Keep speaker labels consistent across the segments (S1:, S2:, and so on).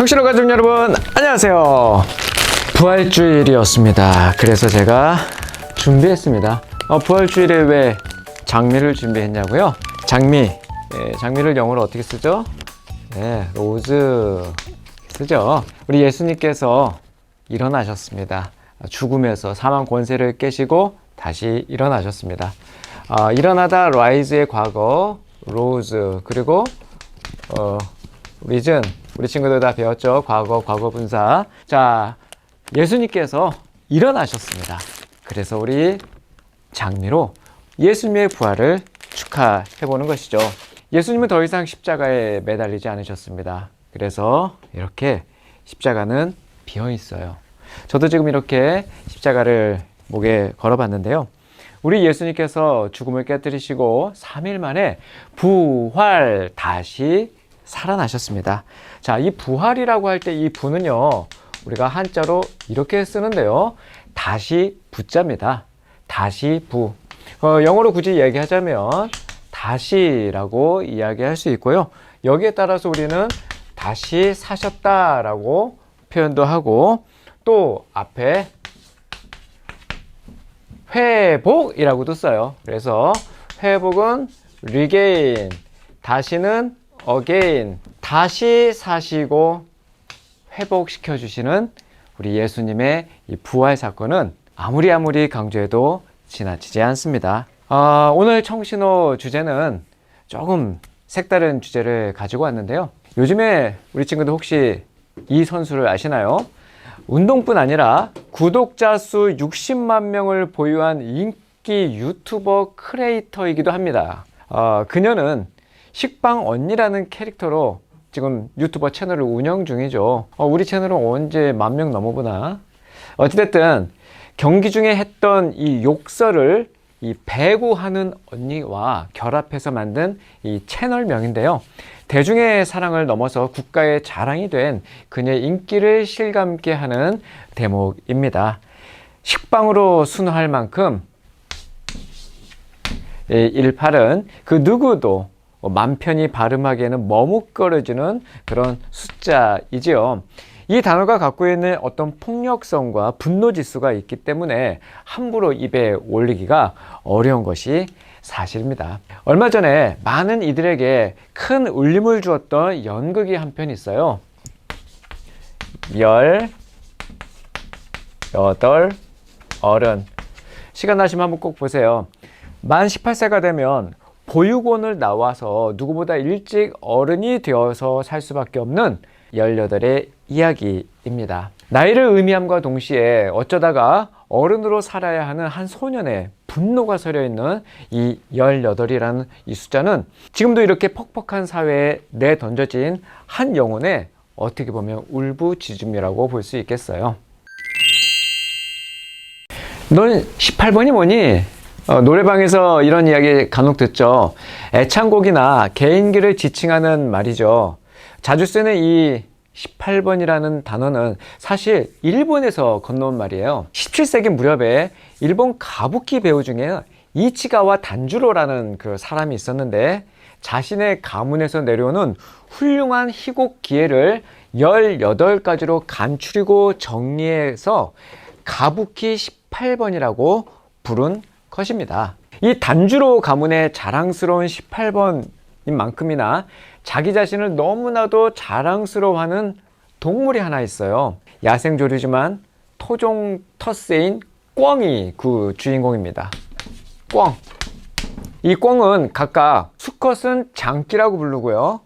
S1: 청취자 가족 여러분 안녕하세요. 부활주일이었습니다. 그래서 제가 준비했습니다. 부활주일에 왜 장미를 준비했냐고요? 장미를 영어로 어떻게 쓰죠? 네, 로즈 쓰죠. 우리 예수님께서 일어나셨습니다. 죽음에서 사망 권세를 깨시고 다시 일어나셨습니다. 일어나다 라이즈의 과거 로즈, 그리고 리즌, 우리 친구들 다 배웠죠? 과거 분사. 자, 예수님께서 일어나셨습니다. 그래서 우리 장미로 예수님의 부활을 축하해보는 것이죠. 예수님은 더 이상 십자가에 매달리지 않으셨습니다. 그래서 이렇게 십자가는 비어 있어요. 저도 지금 이렇게 십자가를 목에 걸어봤는데요. 우리 예수님께서 죽음을 깨뜨리시고 3일 만에 부활, 다시 살아나셨습니다. 자, 이 부활이라고 할 때 이 부는요, 우리가 한자로 이렇게 쓰는데요. 다시 부자입니다. 다시 부. 영어로 굳이 얘기하자면 다시라고 이야기할 수 있고요. 여기에 따라서 우리는 다시 사셨다라고 표현도 하고, 또 앞에 회복이라고도 써요. 그래서 회복은 regain, 다시는 again, 다시 사시고 회복시켜 주시는 우리 예수님의 이 부활 사건은 아무리 강조해도 지나치지 않습니다. 오늘 청신호 주제는 조금 색다른 주제를 가지고 왔는데요. 요즘에 우리 친구들 혹시 이 선수를 아시나요? 운동뿐 아니라 구독자 수 60만 명을 보유한 인기 유튜버 크리에이터이기도 합니다. 그녀는 식빵 언니라는 캐릭터로 지금 유튜버 채널을 운영 중이죠. 우리 채널은 언제 10,000명 넘어보나? 어찌됐든 경기 중에 했던 이 욕설을 이 배구하는 언니와 결합해서 만든 이 채널명인데요. 대중의 사랑을 넘어서 국가의 자랑이 된 그녀의 인기를 실감있게 하는 대목입니다. 식빵으로 순화할 만큼 18은 그 누구도 맘 편히 발음하기에는 머뭇거려지는 그런 숫자이지요. 이 단어가 갖고 있는 어떤 폭력성과 분노 지수가 있기 때문에 함부로 입에 올리기가 어려운 것이 사실입니다. 얼마 전에 많은 이들에게 큰 울림을 주었던 연극이 한 편 있어요. 18 어른. 시간 나시면 한번 꼭 보세요. 만 18세가 되면 보육원을 나와서 누구보다 일찍 어른이 되어서 살 수밖에 없는 18의 이야기입니다. 나이를 의미함과 동시에 어쩌다가 어른으로 살아야 하는 한 소년의 분노가 서려있는 이 18이라는 이 숫자는 지금도 이렇게 퍽퍽한 사회에 내던져진 한 영혼의 어떻게 보면 울부짖음이라고 볼 수 있겠어요. 넌 18번이 뭐니? 노래방에서 이런 이야기 간혹 듣죠. 애창곡이나 개인기를 지칭하는 말이죠. 자주 쓰는 이 18번이라는 단어는 사실 일본에서 건너온 말이에요. 17세기 무렵에 일본 가부키 배우 중에 이치가와 단주로라는 그 사람이 있었는데, 자신의 가문에서 내려오는 훌륭한 희곡 기회를 18가지로 간추리고 정리해서 가부키 18번이라고 부른 것입니다. 이 단주로 가문의 자랑스러운 18번인 만큼이나 자기 자신을 너무나도 자랑스러워하는 동물이 하나 있어요. 야생조류지만 토종 텃새인 꿩이 그 주인공입니다. 꿩. 이 꿩은 각각 수컷은 장끼라고 부르고요,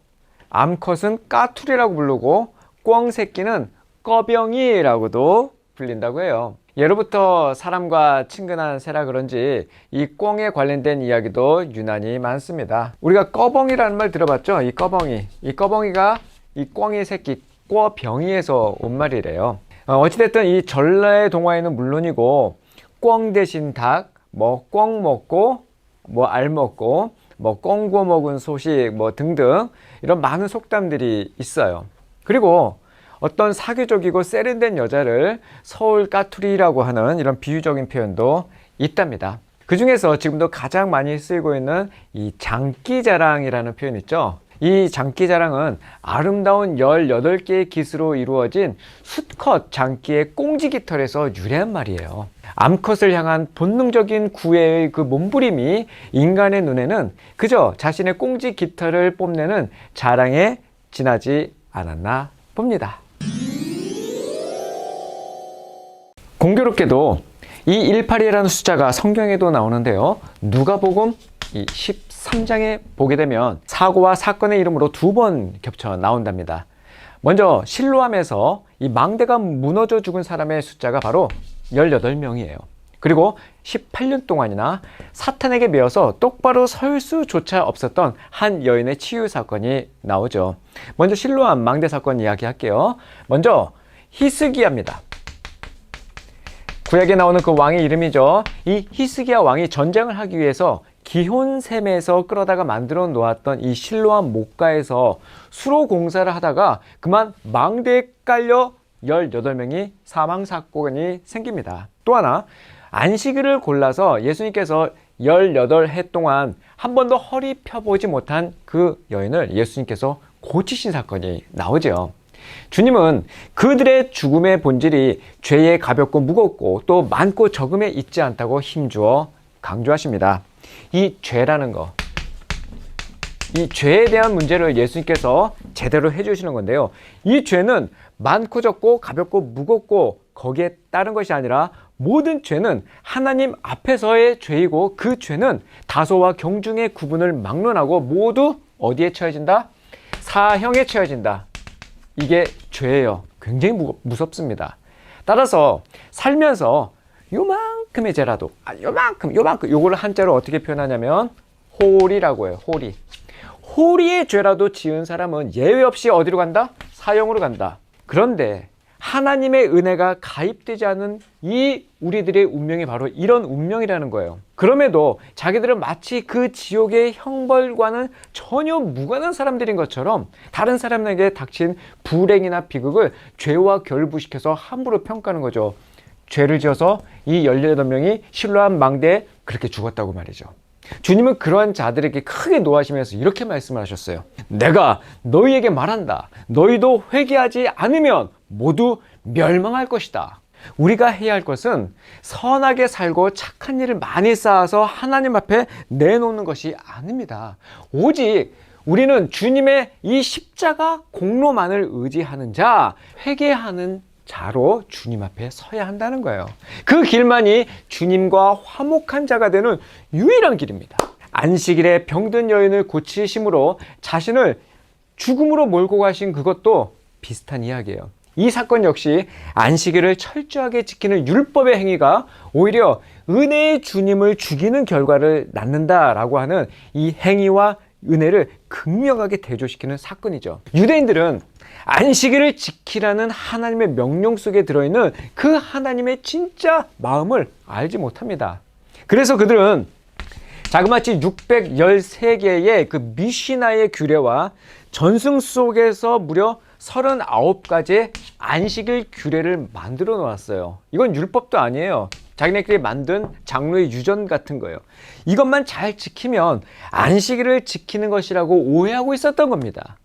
S1: 암컷은 까투리라고 부르고, 꿩 새끼는 꺼병이라고도 불린다고 해요. 예로부터 사람과 친근한 새라 그런지 이 꿩에 관련된 이야기도 유난히 많습니다. 우리가 꺼벙이라는 말 들어봤죠? 이 꺼벙이가 이 꿩의 새끼 꿔병이에서 온 말이래요. 어찌됐든 이 전라의 동화에는 물론이고 꿩 대신 닭, 꿩 먹고 알 먹고 꿩 구워 먹은 소식 등등 이런 많은 속담들이 있어요. 그리고 어떤 사교적이고 세련된 여자를 서울 까투리라고 하는 이런 비유적인 표현도 있답니다. 그 중에서 지금도 가장 많이 쓰이고 있는 이 장기자랑이라는 표현 있죠. 이 장기자랑은 아름다운 18개의 깃으로 이루어진 수컷 장기의 꽁지 깃털에서 유래한 말이에요. 암컷을 향한 본능적인 구애의 그 몸부림이 인간의 눈에는 그저 자신의 꽁지 깃털을 뽐내는 자랑에 지나지 않았나 봅니다. 공교롭게도 이 18이라는 숫자가 성경에도 나오는데요. 누가복음 이 13장에 보게 되면 사고와 사건의 이름으로 2번 겹쳐 나온답니다. 먼저 실로암에서 이 망대가 무너져 죽은 사람의 숫자가 바로 18명이에요. 그리고 18년 동안이나 사탄에게 매여서 똑바로 설 수조차 없었던 한 여인의 치유 사건이 나오죠. 먼저 실로암 망대 사건 이야기할게요. 먼저 히스기야입니다. 구약에 나오는 그 왕의 이름이죠. 이 히스기야 왕이 전쟁을 하기 위해서 기혼샘에서 끌어다가 만들어 놓았던 이 실로암 목가에서 수로 공사를 하다가 그만 망대에 깔려 18명이 사망 사건이 생깁니다. 또 하나, 안식일을 골라서 예수님께서 18해 동안 한 번도 허리 펴보지 못한 그 여인을 예수님께서 고치신 사건이 나오죠. 주님은 그들의 죽음의 본질이 죄에 가볍고 무겁고 또 많고 적음에 있지 않다고 힘주어 강조하십니다. 이 죄라는 거, 이 죄에 대한 문제를 예수님께서 제대로 해주시는 건데요. 이 죄는 많고 적고 가볍고 무겁고 거기에 따른 것이 아니라 모든 죄는 하나님 앞에서의 죄이고 그 죄는 다소와 경중의 구분을 막론하고 모두 어디에 처해진다? 사형에 처해진다. 이게 죄예요. 굉장히 무섭습니다. 따라서 살면서 요만큼의 죄라도 요만큼 요거를 한자로 어떻게 표현하냐면 홀이라고 해요. 홀이의 죄라도 지은 사람은 예외 없이 어디로 간다? 사형으로 간다. 그런데 하나님의 은혜가 가입되지 않은 이 우리들의 운명이 바로 이런 운명이라는 거예요. 그럼에도 자기들은 마치 그 지옥의 형벌과는 전혀 무관한 사람들인 것처럼 다른 사람에게 닥친 불행이나 비극을 죄와 결부시켜서 함부로 평가하는 거죠. 죄를 지어서 이 18명이 실로암 망대에 그렇게 죽었다고 말이죠. 주님은 그러한 자들에게 크게 노하시면서 이렇게 말씀을 하셨어요. 내가 너희에게 말한다. 너희도 회개하지 않으면 모두 멸망할 것이다. 우리가 해야 할 것은 선하게 살고 착한 일을 많이 쌓아서 하나님 앞에 내놓는 것이 아닙니다. 오직 우리는 주님의 이 십자가 공로만을 의지하는 자, 회개하는 자로 주님 앞에 서야 한다는 거예요. 그 길만이 주님과 화목한 자가 되는 유일한 길입니다. 안식일에 병든 여인을 고치심으로 자신을 죽음으로 몰고 가신 그것도 비슷한 이야기예요. 이 사건 역시 안식일을 철저하게 지키는 율법의 행위가 오히려 은혜의 주님을 죽이는 결과를 낳는다라고 하는 이 행위와 은혜를 극명하게 대조시키는 사건이죠. 유대인들은 안식일을 지키라는 하나님의 명령 속에 들어있는 그 하나님의 진짜 마음을 알지 못합니다. 그래서 그들은 자그마치 613개의 그 미시나의 규례와 전승 속에서 무려 39가지의 안식일 규례를 만들어 놓았어요. 이건 율법도 아니에요. 자기네끼리 만든 장로의 유전 같은 거예요. 이것만 잘 지키면 안식일을 지키는 것이라고 오해하고 있었던 겁니다.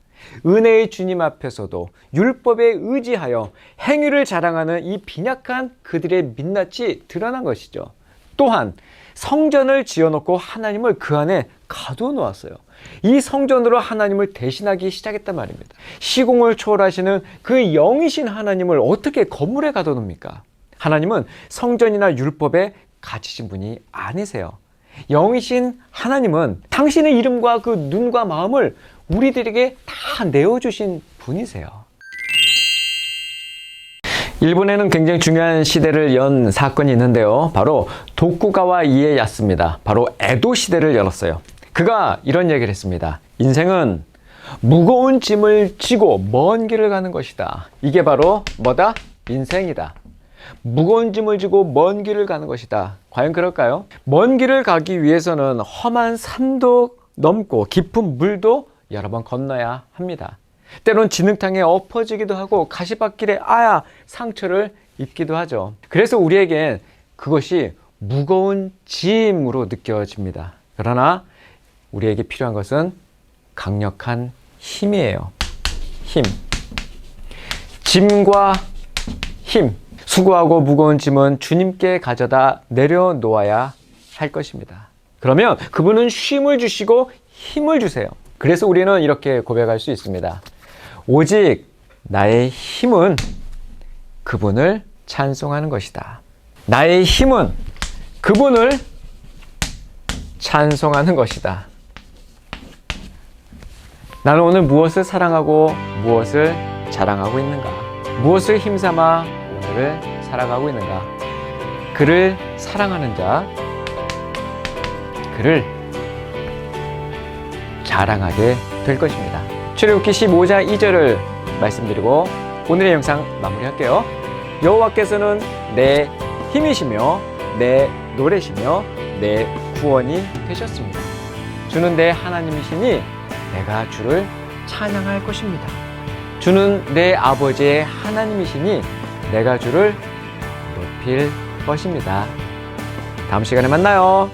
S1: 은혜의 주님 앞에서도 율법에 의지하여 행위를 자랑하는 이 빈약한 그들의 민낯이 드러난 것이죠. 또한 성전을 지어놓고 하나님을 그 안에 가두어 놓았어요. 이 성전으로 하나님을 대신하기 시작했단 말입니다. 시공을 초월하시는 그 영이신 하나님을 어떻게 건물에 가둬 놓습니까? 하나님은 성전이나 율법에 갇히신 분이 아니세요. 영이신 하나님은 당신의 이름과 그 눈과 마음을 우리들에게 다 내어주신 분이세요. 일본에는 굉장히 중요한 시대를 연 사건이 있는데요. 바로 도쿠가와 이에야스입니다. 바로 에도 시대를 열었어요. 그가 이런 얘기를 했습니다. 인생은 무거운 짐을 지고 먼 길을 가는 것이다. 이게 바로 뭐다? 인생이다. 무거운 짐을 지고 먼 길을 가는 것이다. 과연 그럴까요? 먼 길을 가기 위해서는 험한 산도 넘고 깊은 물도 여러 번 건너야 합니다. 때론 진흙탕에 엎어지기도 하고 가시밭길에 상처를 입기도 하죠. 그래서 우리에겐 그것이 무거운 짐으로 느껴집니다. 그러나 우리에게 필요한 것은 강력한 힘이에요. 힘. 짐과 힘. 수고하고 무거운 짐은 주님께 가져다 내려놓아야 할 것입니다. 그러면 그분은 쉼을 주시고 힘을 주세요. 그래서 우리는 이렇게 고백할 수 있습니다. 오직 나의 힘은 그분을 찬송하는 것이다. 나의 힘은 그분을 찬송하는 것이다. 나는 오늘 무엇을 사랑하고 무엇을 자랑하고 있는가? 무엇을 힘삼아 오늘을 살아가고 있는가? 그를 사랑하는 자, 그를 자랑하게 될 것입니다. 출애굽기 15장 2절을 말씀드리고 오늘의 영상 마무리할게요. 여호와께서는 내 힘이시며 내 노래시며 내 구원이 되셨습니다. 주는 내 하나님이시니 내가 주를 찬양할 것입니다. 주는 내 아버지의 하나님이시니 내가 주를 높일 것입니다. 다음 시간에 만나요.